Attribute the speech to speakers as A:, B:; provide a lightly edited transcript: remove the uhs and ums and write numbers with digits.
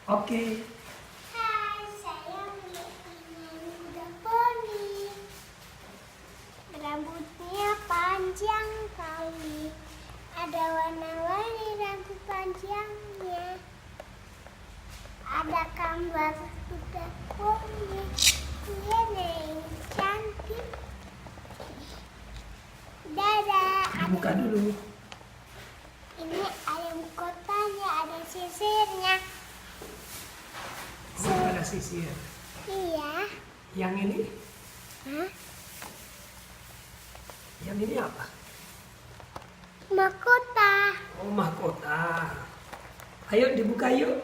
A: Oke.
B: Hai, saya menyanyi kuda poni. Rambutnya panjang kali. Ada warna-warni rambut panjangnya. Ada gambar kuda poni. Dia yang cantik. Dadah.
A: Buka dulu.
B: Ini ayam kotanya, ada sisirnya.
A: Oh, ada sisir.
B: Iya.
A: Yang ini?
B: Hah?
A: Yang ini apa?
B: Mahkota.
A: Oh, mahkota. Ayo dibuka yuk.